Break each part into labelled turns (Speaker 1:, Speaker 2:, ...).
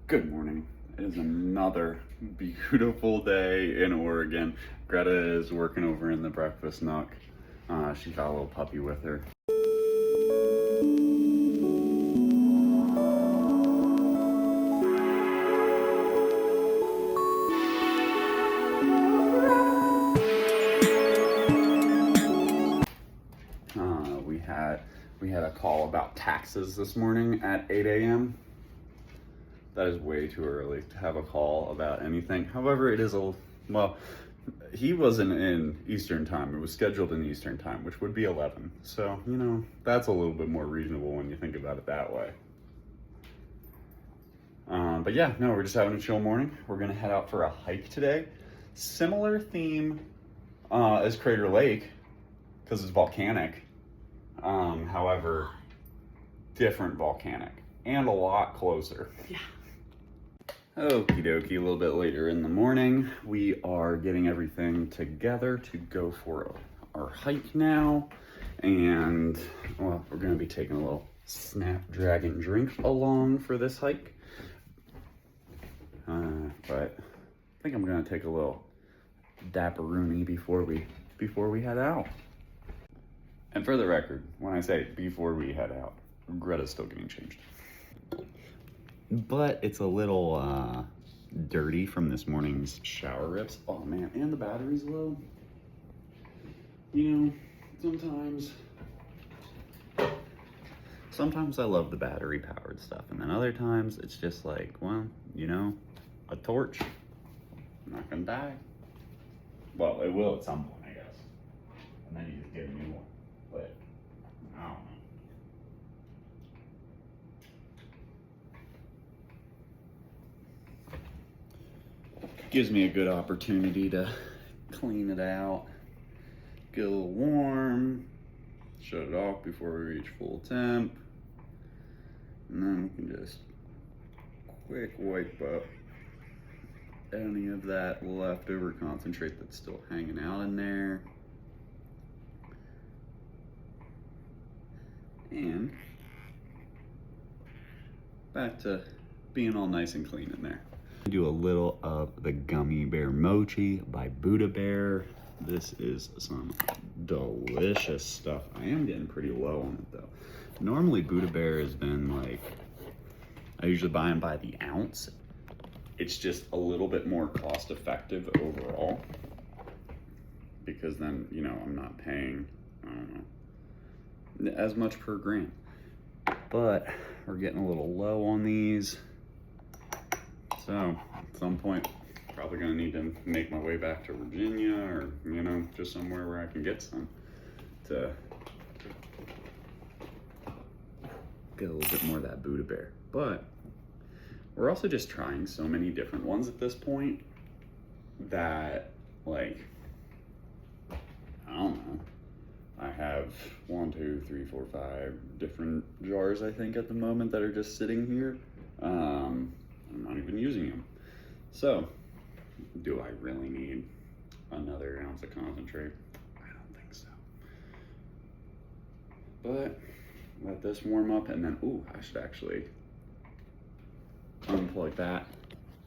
Speaker 1: Good morning. It is another beautiful day in Oregon. Greta is working over in the breakfast nook. She got a little puppy with her. We had a call about taxes this morning at 8 a.m. That is way too early to have a call about anything. However, it is well, he wasn't in Eastern time. It was scheduled in Eastern time, which would be 11. So, that's a little bit more reasonable when you think about it that way. But yeah, no, we're just having a chill morning. We're gonna head out for a hike today. Similar theme as Crater Lake, because it's volcanic. However, different volcanic and a lot closer.
Speaker 2: Yeah.
Speaker 1: Okie dokie, a little bit later in the morning, we are getting everything together to go for our hike now. And, well, we're going to be taking a little Snapdragon drink along for this hike. But I think I'm going to take a little dapperoonie before we head out. And for the record, when I say before we head out, Greta's still getting changed. But it's a little dirty from this morning's shower rips. Oh man, and the battery's low. Sometimes I love the battery powered stuff, and then other times it's just like, well, a torch. I'm not gonna die. Well, it will at some point, I guess. And then you just get a new one. But I don't know. Gives me a good opportunity to clean it out, get a little warm, shut it off before we reach full temp, and then we can just quick wipe up any of that leftover concentrate that's still hanging out in there. And back to being all nice and clean in there. Do a little of the Gummy Bear Mochi by Buddha Bear. This is some delicious stuff. I am getting pretty low on it though. Normally Buddha Bear has been like, I usually buy them by the ounce. It's just a little bit more cost effective overall, because then, I'm not paying, I don't know, as much per gram. But we're getting a little low on these. So at some point, probably gonna need to make my way back to Virginia, or, just somewhere where I can get some to get a little bit more of that Buddha Bear. But we're also just trying so many different ones at this point that, like, I don't know. I have 1, 2, 3, 4, 5 different jars, I think, at the moment that are just sitting here. I'm not even using them. So, do I really need another ounce of concentrate? I don't think so. But let this warm up, and then, I should actually unplug that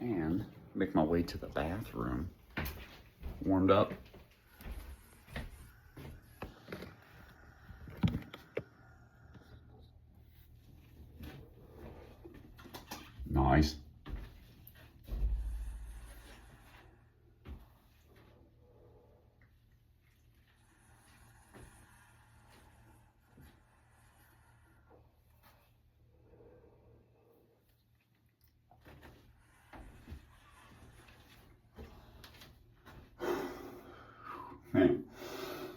Speaker 1: and make my way to the bathroom. Warmed up. Nice. Man.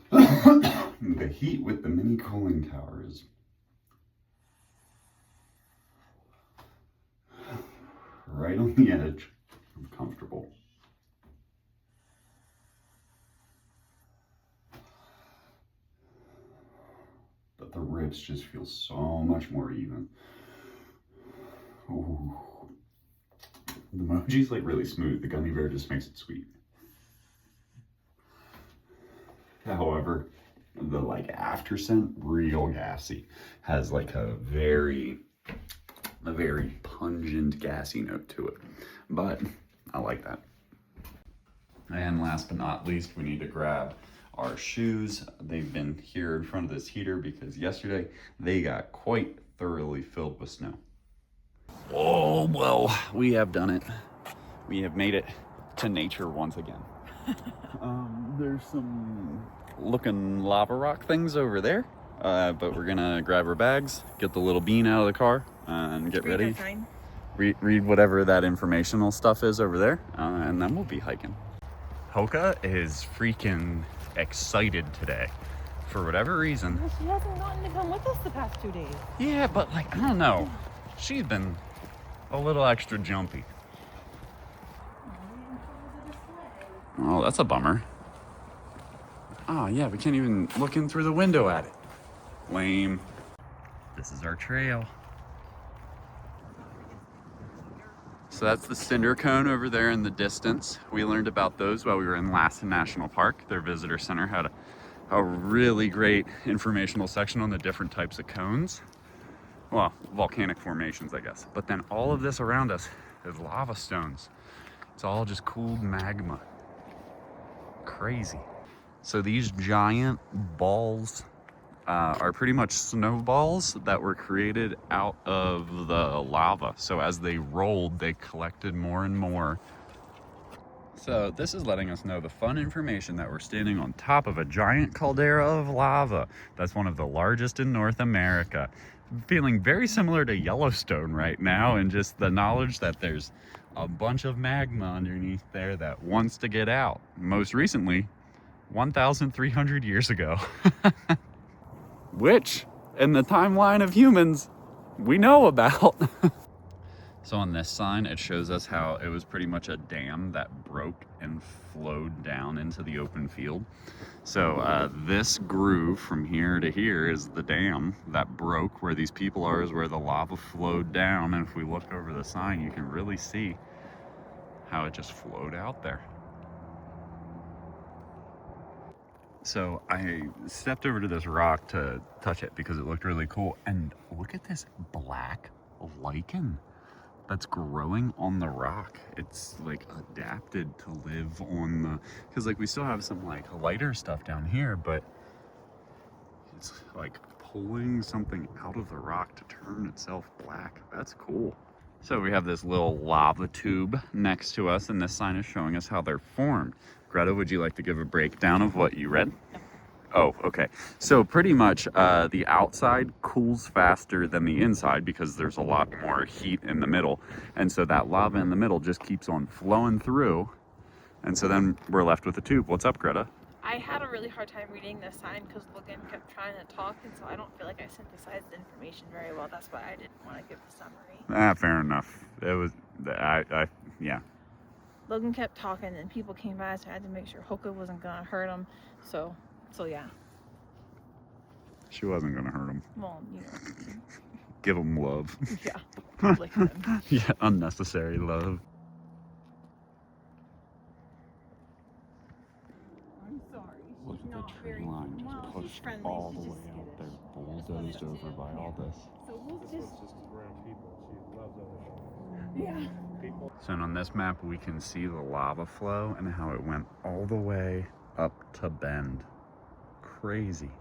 Speaker 1: The heat with the mini cooling tower is right on the edge of comfortable. But the ribs just feel so much more even. Ooh. The mochi's like really smooth. The gummy bear just makes it sweet. However, the like after scent, real gassy. Has like a very pungent, gassy note to it. But I like that. And last but not least, we need to grab our shoes. They've been here in front of this heater because yesterday they got quite thoroughly filled with snow. Oh, well, we have done it. We have made it to nature once again. There's some looking lava rock things over there, but we're gonna grab our bags, get the little bean out of the car, and get ready. Read whatever that informational stuff is over there, and then we'll be hiking. Hoka is freaking excited today. For whatever reason.
Speaker 2: Well, she hasn't gotten to come with us the past 2 days.
Speaker 1: Yeah, but like, I don't know. She's been a little extra jumpy. Oh, that's a bummer. Oh, yeah, we can't even look in through the window at it. Lame. This is our trail. So that's the cinder cone over there in the distance. We learned about those while we were in Lassen National Park. Their visitor center had a really great informational section on the different types of cones. Well, volcanic formations, I guess. But then all of this around us is lava stones. It's all just cooled magma. Crazy. So these giant balls are pretty much snowballs that were created out of the lava. So as they rolled, they collected more and more. So this is letting us know the fun information that we're standing on top of a giant caldera of lava. That's one of the largest in North America. Feeling very similar to Yellowstone right now, and just the knowledge that there's a bunch of magma underneath there that wants to get out. Most recently, 1,300 years ago. Which, in the timeline of humans, we know about. So on this sign, it shows us how it was pretty much a dam that broke and flowed down into the open field. So this groove from here to here is the dam that broke. Where these people are is where the lava flowed down. And if we look over the sign, you can really see how it just flowed out there. So I stepped over to this rock to touch it because it looked really cool. And look at this black lichen that's growing on the rock. It's like adapted to live on the, because like we still have some like lighter stuff down here, but it's like pulling something out of the rock to turn itself black. That's cool. So we have this little lava tube next to us, and this sign is showing us how they're formed. Greta, would you like to give a breakdown of what you read? Oh, okay. So pretty much the outside cools faster than the inside because there's a lot more heat in the middle. And so that lava in the middle just keeps on flowing through. And so then we're left with a tube. What's up, Greta?
Speaker 2: I had a really hard time reading this sign because Logan kept trying to talk, and so I don't feel like I synthesized the information very well. That's why I didn't want to give the summary.
Speaker 1: Fair enough. It was, yeah.
Speaker 2: Logan kept talking, and people came by, so I had to make sure Hoka wasn't gonna hurt him. So yeah.
Speaker 1: She wasn't gonna hurt him.
Speaker 2: Well, you know.
Speaker 1: Give him love.
Speaker 2: Yeah. Lick him.
Speaker 1: Yeah, unnecessary love.
Speaker 2: I'm sorry.
Speaker 1: Look at the tree line just pushed all the way out there, bulldozed over by all this.
Speaker 2: So we'll just
Speaker 3: around people. She loves other
Speaker 2: yeah.
Speaker 3: people.
Speaker 1: So on this map, we can see the lava flow and how it went all the way up to Bend. Crazy.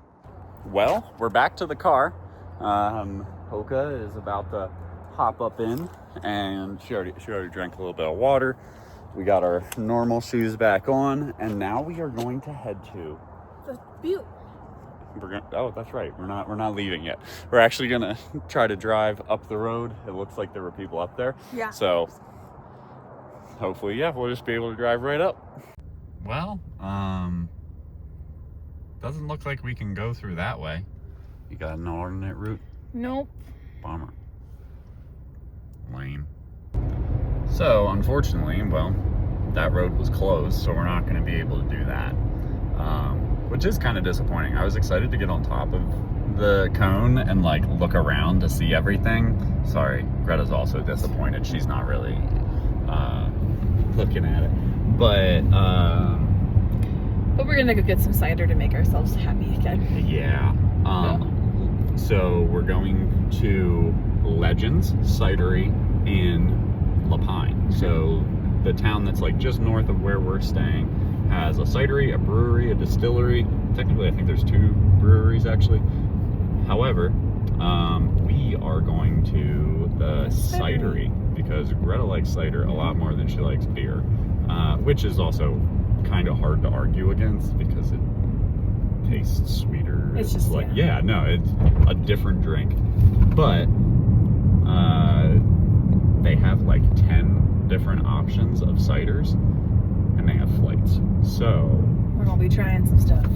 Speaker 1: Well, we're back to the car. Hoka is about to hop up in, and she already drank a little bit of water. We got our normal shoes back on, and now we are going to head to
Speaker 2: The butte.
Speaker 1: Oh, that's right. We're not leaving yet. We're actually gonna try to drive up the road. It looks like there were people up there.
Speaker 2: Yeah.
Speaker 1: So hopefully, yeah, we'll just be able to drive right up. Well, doesn't look like we can go through that way. You got an alternate route?
Speaker 2: Nope.
Speaker 1: Bummer. Lame. So unfortunately, well, that road was closed, so we're not gonna be able to do that. Which is kind of disappointing. I was excited to get on top of the cone and like look around to see everything. Sorry, Greta's also disappointed. She's not really looking at it. But
Speaker 2: we're gonna go get some cider to make ourselves happy again.
Speaker 1: yeah. So we're going to Legends Cidery in La Pine. So the town that's like just north of where we're staying has a cidery, a brewery, a distillery. Technically, I think there's 2 breweries actually. However, we are going to the cidery because Greta likes cider a lot more than she likes beer, which is also kind of hard to argue against because it tastes sweeter.
Speaker 2: It's just
Speaker 1: like, yeah, no, it's a different drink. But they have like 10 different options of ciders and they have flights. So
Speaker 2: we're gonna be trying some stuff.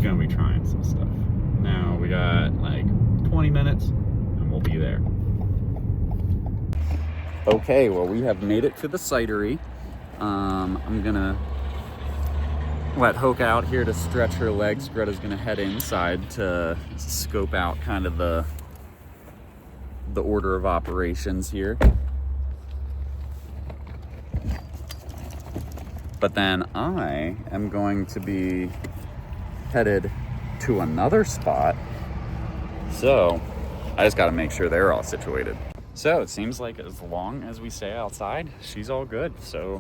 Speaker 1: Now we got like 20 minutes and we'll be there. Okay, well, we have made it to the cidery. I'm gonna let Hoka out here to stretch her legs. Greta's gonna head inside to scope out kind of the order of operations here. But then I am going to be headed to another spot. So I just gotta make sure they're all situated. So it seems like as long as we stay outside, she's all good. So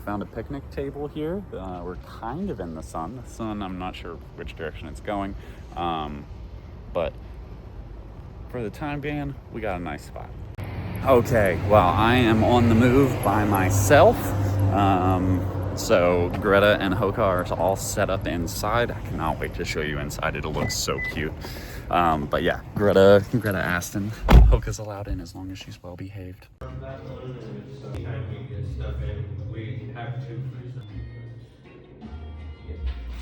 Speaker 1: found a picnic table here. We're kind of in the sun. The sun, I'm not sure which direction it's going. But for the time being, we got a nice spot. Okay, well, I am on the move by myself. So Greta and Hoka are all set up inside. I cannot wait to show you inside. It'll look so cute. But yeah, Greta asked, and Hoka's allowed in as long as she's well behaved.
Speaker 3: From that one, so anytime we get stuff in, we have 2 freezers.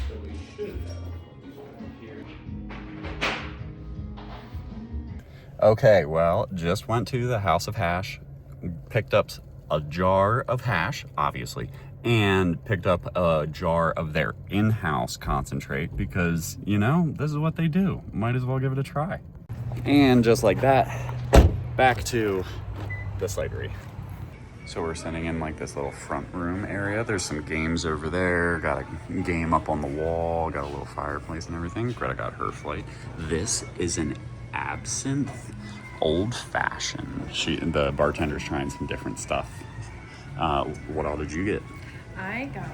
Speaker 3: So we should have one here.
Speaker 1: Okay, well, just went to the House of Hash, picked up a jar of hash, obviously, and picked up a jar of their in-house concentrate because, you know, this is what they do. Might as well give it a try. And just like that, back to the cidery. So we're sitting in like this little front room area. There's some games over there. Got a game up on the wall. Got a little fireplace and everything. Greta got her flight. This is an absinthe old-fashioned. The bartender's trying some different stuff. What all did you get?
Speaker 2: I got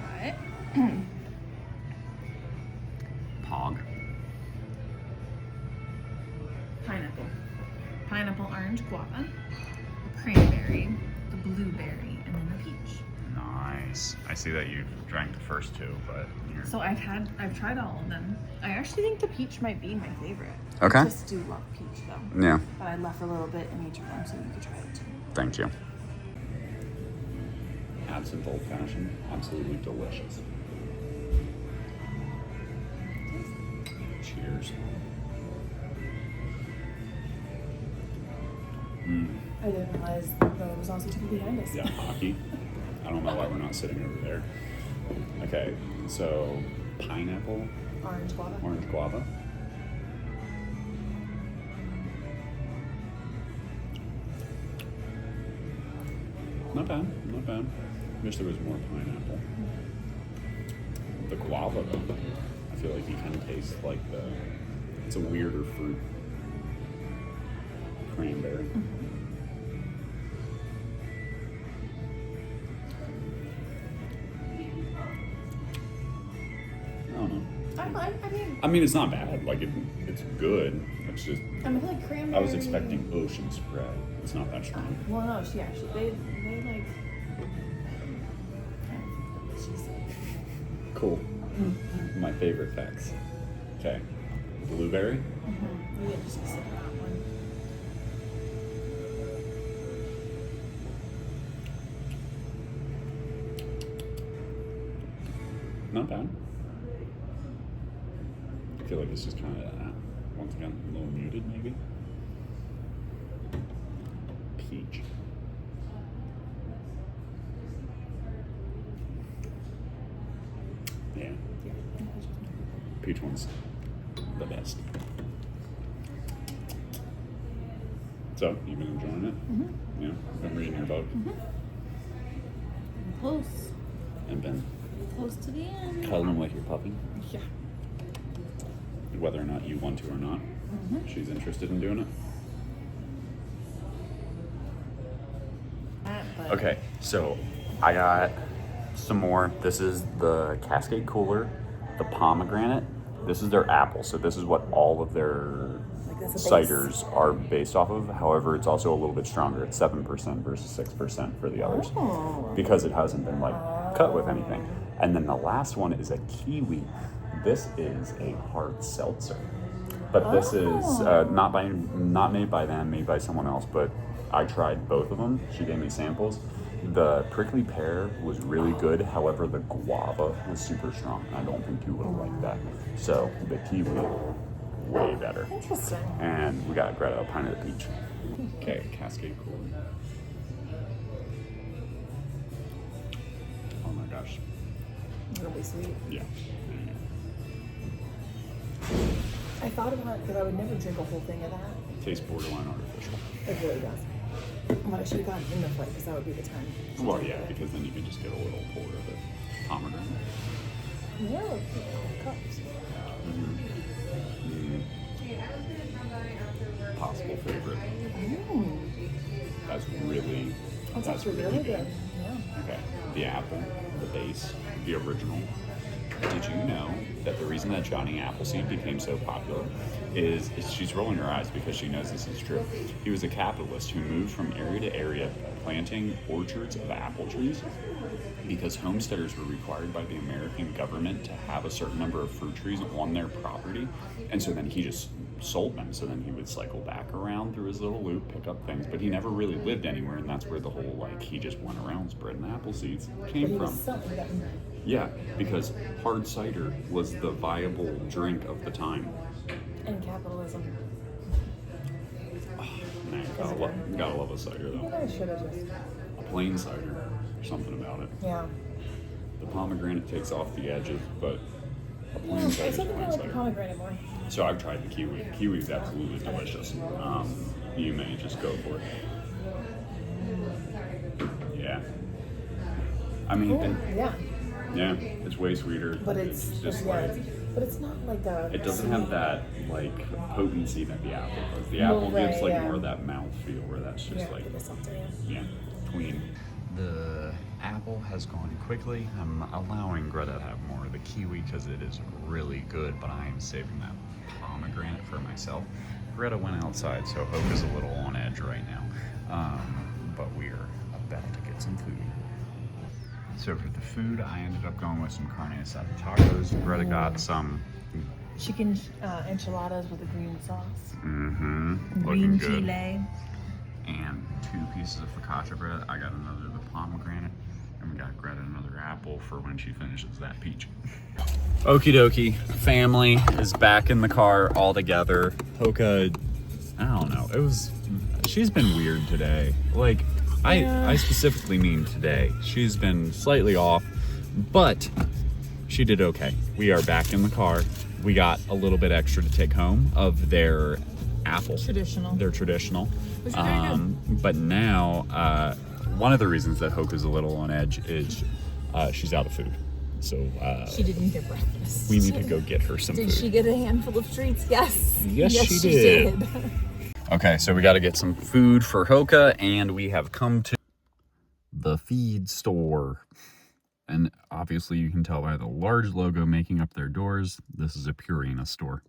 Speaker 1: Pog.
Speaker 2: pineapple, orange, guava, cranberry, the blueberry, and then the peach.
Speaker 1: Nice. I see that you drank the first 2, but you're...
Speaker 2: So I've tried all of them. I actually think the peach might be my favorite.
Speaker 1: Okay.
Speaker 2: I just do love peach though.
Speaker 1: Yeah.
Speaker 2: But I left a little bit in each of them so you could try it too.
Speaker 1: Thank you. Absinthe old-fashioned, absolutely delicious. Cheers.
Speaker 2: I didn't realize there was also 2 people behind us.
Speaker 1: Yeah, hockey. I don't know why we're not sitting over there. Okay, so pineapple,
Speaker 2: Orange guava.
Speaker 1: orange guava. Not bad, not bad. Wish there was more pineapple. The guava, though, I feel like you kind of taste like it's a weirder fruit. Cranberry. I don't know. I mean, it's not bad. Like, it's good. It's just,
Speaker 2: I feel like cranberry.
Speaker 1: I was expecting ocean spray. It's not that strong.
Speaker 2: Well, no, they like. She's
Speaker 1: Cool. My favorite text. Okay. Blueberry.
Speaker 2: You get just sit that one.
Speaker 1: Not bad. I feel like it's just kind of, once again, a little muted maybe. Peach. Yeah. Peach one's the best. So, you been enjoying it? Yeah? Been reading your book?
Speaker 2: Close.
Speaker 1: And been
Speaker 2: Close to the end.
Speaker 1: cuddling with your puppy?
Speaker 2: Yeah.
Speaker 1: Whether or not you want to or not. She's interested in doing it.
Speaker 2: But
Speaker 1: Okay, so I got some more. This is the Cascade Cooler, the pomegranate. This is their apple. So this is what all of their ciders are based off of. However, it's also a little bit stronger. It's 7% versus 6% for the others because it hasn't been like cut with anything. And then the last one is a kiwi. This is a hard seltzer, but this is not made by them, made by someone else. But I tried both of them. She gave me samples. The prickly pear was really good. However, the guava was super strong. I don't think you would have liked that. So the kiwi, way better.
Speaker 2: Interesting.
Speaker 1: And we got Greta a pint of the peach. Okay, Cascade Cooler. Oh my gosh.
Speaker 2: It'll be sweet.
Speaker 1: Yeah.
Speaker 2: I thought about it because I would never drink a whole thing of that.
Speaker 1: Tastes borderline artificial.
Speaker 2: It really does. But I should have gotten in the flight because that would be the time.
Speaker 1: Well, yeah, because then you can just get a little pour of it. Pomegranate.
Speaker 2: Yeah, cups.
Speaker 1: Possible favorite. That's really
Speaker 2: really good.
Speaker 1: good.
Speaker 2: Yeah.
Speaker 1: Okay, the apple, the base, the original. Did you know that the reason that Johnny Appleseed became so popular is she's rolling her eyes because she knows this is true. He was a capitalist who moved from area to area planting orchards of apple trees because homesteaders were required by the American government to have a certain number of fruit trees on their property. And so then he just sold them. So then he would cycle back around through his little loop, pick up things, but he never really lived anywhere. And that's where the whole, like, he just went around spreading apple seeds came from. Yeah, because hard cider was the viable drink of the time.
Speaker 2: And capitalism.
Speaker 1: Oh, man, gotta love a cider though.
Speaker 2: I should have just.
Speaker 1: A plain cider, there's something about it.
Speaker 2: Yeah.
Speaker 1: The pomegranate takes off the edges, but a plain
Speaker 2: I
Speaker 1: cider is
Speaker 2: think I
Speaker 1: plain
Speaker 2: like the
Speaker 1: cider.
Speaker 2: pomegranate more.
Speaker 1: So I've tried the kiwi. Kiwi is absolutely delicious. You may just go for it. Yeah. I mean, yeah, it's way sweeter.
Speaker 2: But it's
Speaker 1: just
Speaker 2: yeah,
Speaker 1: like,
Speaker 2: but it's not like a.
Speaker 1: it doesn't have that like potency that the apple does. The apple gives like more of that mouthfeel where that's just like, yeah, clean. The apple has gone quickly. I'm allowing Greta to have more of the kiwi because it is really good, but I am saving that pomegranate for myself. Greta went outside, so Hope is a little on edge right now. But we are about to get some food. So for the food, I ended up going with some carne asada tacos. Greta got some
Speaker 2: chicken enchiladas with a green sauce.
Speaker 1: looking
Speaker 2: Green
Speaker 1: good.
Speaker 2: chile.
Speaker 1: And 2 pieces of focaccia bread. I got another the pomegranate, and we got Greta another apple for when she finishes that peach. Okie dokie, family is back in the car all together. Hoka, I don't know, she's been weird today. Like, I specifically mean today. She's been slightly off, but she did okay. We are back in the car. We got a little bit extra to take home of their apple. They're traditional. But now, one of the reasons that Hoka's a little on edge is she's out of food. So
Speaker 2: she didn't get breakfast.
Speaker 1: We need to go get her some food.
Speaker 2: Did she get a handful of treats? Yes.
Speaker 1: Yes, she did. Okay, so we got to get some food for Hoka, and we have come to the feed store. And obviously you can tell by the large logo making up their doors, this is a Purina store.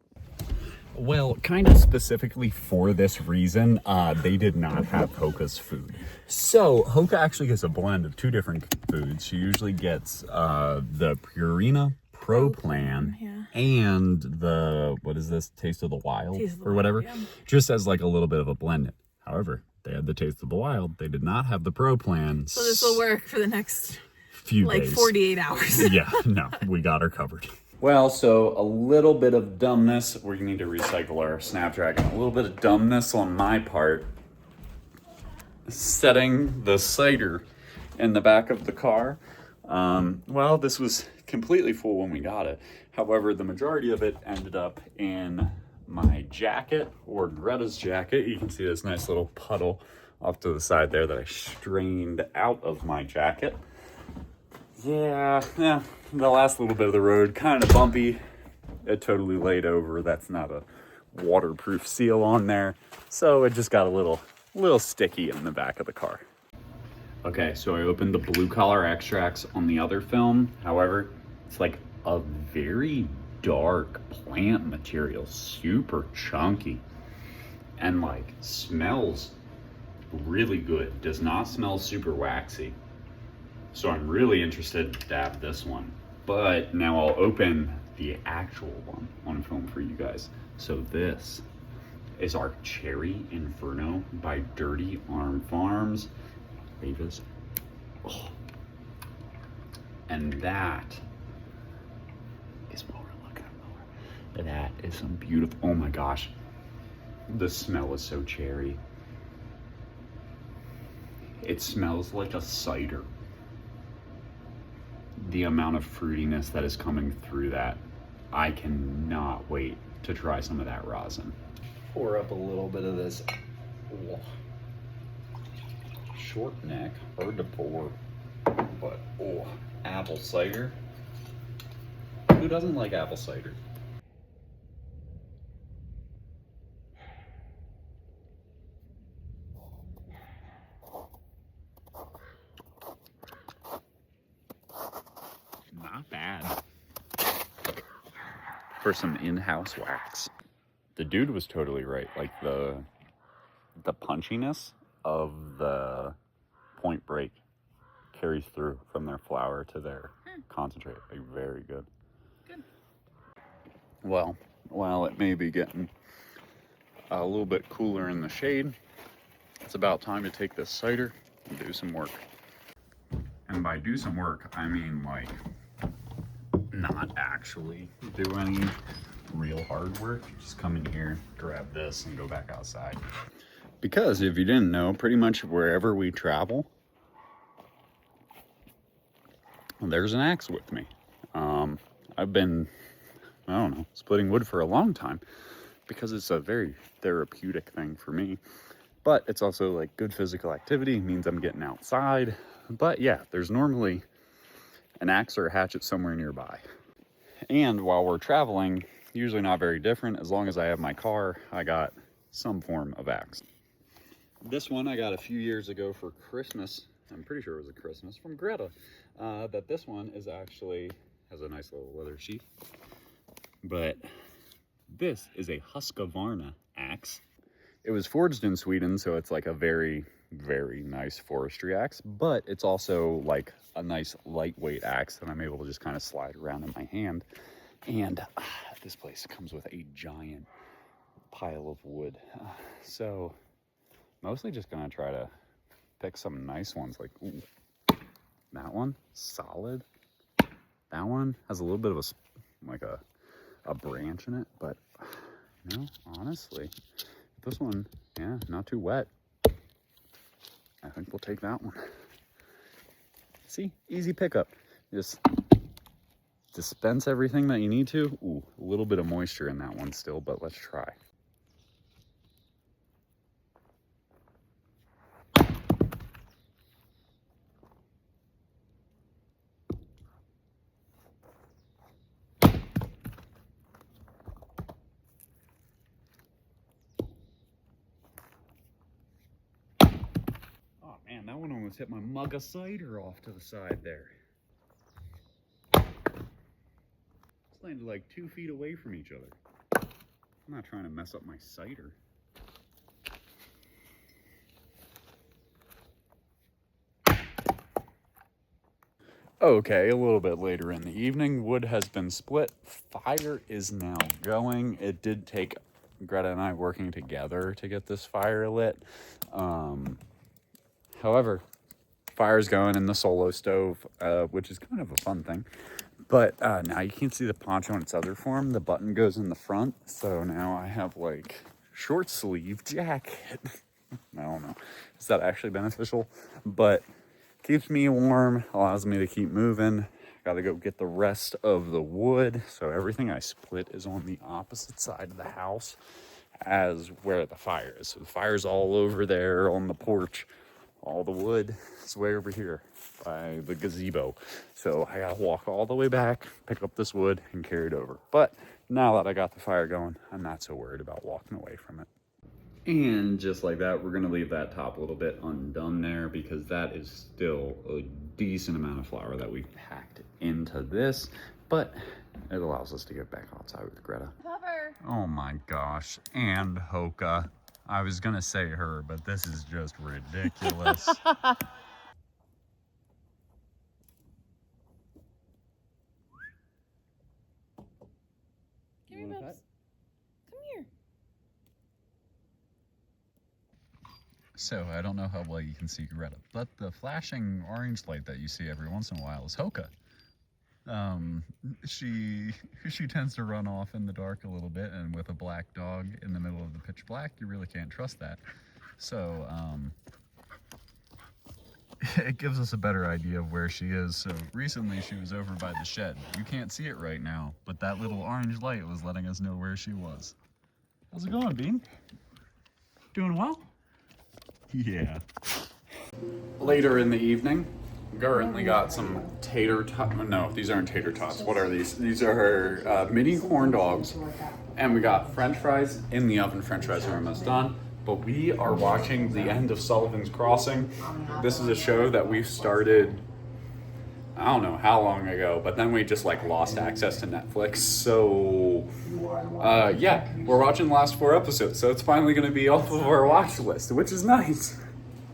Speaker 1: Well, kind of specifically for this reason, they did not have Hoka's food. So Hoka actually gets a blend of 2 different foods. She usually gets the Purina Pro Plan and the, what is this, Taste of the Wild or whatever, just as like a little bit of a blend. However, they had the Taste of the Wild. They did not have the Pro Plan.
Speaker 2: So this will work for the next
Speaker 1: few
Speaker 2: days. 48 hours.
Speaker 1: Yeah, no, we got her covered. Well, so a little bit of dumbness. We need to recycle our Snapdragon. A little bit of dumbness on my part. Setting the cider in the back of the car. Well, this was completely full when we got it. However, the majority of it ended up in my jacket, or Greta's jacket. You can see this nice little puddle off to the side there that I strained out of my jacket. Yeah, the last little bit of the road, kind of bumpy. It totally laid over. That's not a waterproof seal on there. So it just got a little sticky in the back of the car. Okay, so I opened the blue collar extracts on the other film. However, it's like a very dark plant material, super chunky, and like smells really good. Does not smell super waxy. So I'm really interested to have this one. But now I'll open the actual one on film for you guys. So this is our Cherry Inferno by Dirty Arm Farms. Davis. Oh. And that is what we're looking for. That is some beautiful, oh my gosh. The smell is so cherry. It smells like a cider. The amount of fruitiness that is coming through that, I cannot wait to try some of that rosin. Pour up a little bit of this. Oh. Short neck, hard to pour, but oh, apple cider. Who doesn't like apple cider? Not bad for some in-house wax. The dude was totally right. Like the punchiness of the Point Break carries through from their flour to their concentrate. Like very good. Good. Well, while it may be getting a little bit cooler in the shade, it's about time to take this cider and do some work. And by do some work, I mean like not actually do any real hard work. Just come in here, grab this, and go back outside. Because if you didn't know, pretty much wherever we travel, there's an axe with me. I've been, I don't know, splitting wood for a long time because it's a very therapeutic thing for me. But it's also like good physical activity, means I'm getting outside. But yeah, there's normally an axe or a hatchet somewhere nearby. And while we're traveling, usually not very different. As long as I have my car, I got some form of axe. This one I got a few years ago for Christmas. I'm pretty sure it was a Christmas from Greta. That this one is actually, has a nice little leather sheath. But this is a Husqvarna axe. It was forged in Sweden, so it's like a very, very nice forestry axe. But it's also like a nice lightweight axe that I'm able to just kind of slide around in my hand. And this place comes with a giant pile of wood. So mostly just gonna try to pick some nice ones. Like, ooh, that one, solid. That one has a little bit of a branch in it, but you know, honestly, this one, yeah, not too wet. I think we'll take that one. See, easy pickup. Just dispense everything that you need to. Ooh, a little bit of moisture in that one still, but let's try. Oh man, that one almost hit my mug of cider off to the side there. It's landed like 2 feet away from each other. I'm not trying to mess up my cider. Okay, a little bit later in the evening, wood has been split. Fire is now going. It did take Greta and I working together to get this fire lit. However, fire's going in the solo stove, which is kind of a fun thing. But now you can't see the poncho in its other form. The button goes in the front, so now I have like short sleeve jacket. I don't know, is that actually beneficial? But keeps me warm, allows me to keep moving. Gotta go get the rest of the wood. So everything I split is on the opposite side of the house as where the fire is. So the fire's all over there on the porch. All the wood is way over here by the gazebo. So I gotta walk all the way back, pick up this wood, and carry it over. But now that I got the fire going, I'm not so worried about walking away from it. And just like that, we're gonna leave that top a little bit undone there because that is still a decent amount of flour that we packed into this, but it allows us to get back outside with Greta.
Speaker 2: Cover.
Speaker 1: Oh my gosh, and Hoka. I was gonna say her, but this is just ridiculous.
Speaker 2: Give me Bubs. Come here.
Speaker 1: So, I don't know how well you can see Greta, but the flashing orange light that you see every once in a while is Hoka. She tends to run off in the dark a little bit, and with a black dog in the middle of the pitch black, you really can't trust that. So, it gives us a better idea of where she is. So recently she was over by the shed. You can't see it right now, but that little orange light was letting us know where she was. How's it going, Bean? Doing well? Yeah. Later in the evening, currently got some tater tots. No, these aren't tater tots. What are these? These are her mini corn dogs. And we got French fries in the oven. French fries are almost done. But we are watching the end of Sullivan's Crossing. This is a show that we started, I don't know how long ago, but then we just like lost access to Netflix. So, yeah, we're watching the last 4 episodes. So it's finally going to be off of our watch list, which is nice.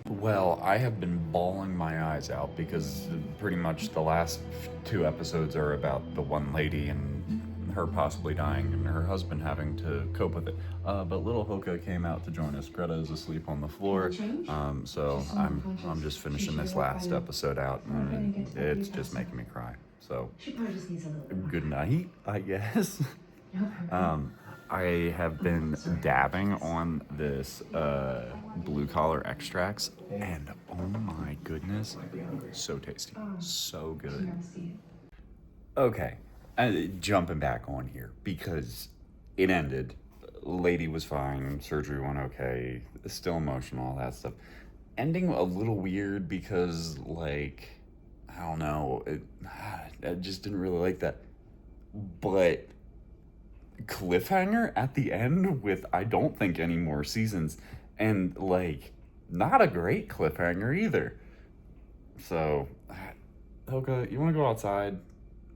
Speaker 1: Well, I have been bawling my eyes out because pretty much the last 2 episodes are about the one lady and her possibly dying and her husband having to cope with it. But little Hoka came out to join us. Greta is asleep on the floor, so I'm just finishing this last episode out, and it's just making me cry. So good night, I guess. I have been dabbing on this blue collar extracts, and oh my goodness, so tasty, so good. Okay. Jumping back on here because it ended. Lady was fine, surgery went okay, still emotional, all that stuff. Ending a little weird because, like, I don't know, I just didn't really like that. But cliffhanger at the end with I don't think any more seasons, and like not a great cliffhanger either. So, Hoka, you want to go outside?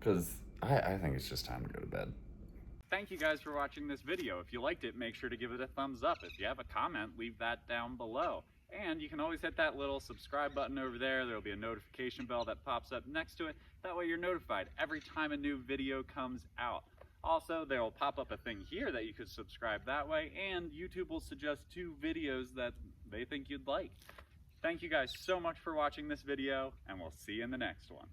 Speaker 1: Because I think it's just time to go to bed. Thank you guys for watching this video. If you liked it, make sure to give it a thumbs up. If you have a comment, leave that down below. And you can always hit that little subscribe button over there. There'll be a notification bell that pops up next to it. That way you're notified every time a new video comes out. Also, there will pop up a thing here that you could subscribe that way, and YouTube will suggest 2 videos that they think you'd like. Thank you guys so much for watching this video, and we'll see you in the next one.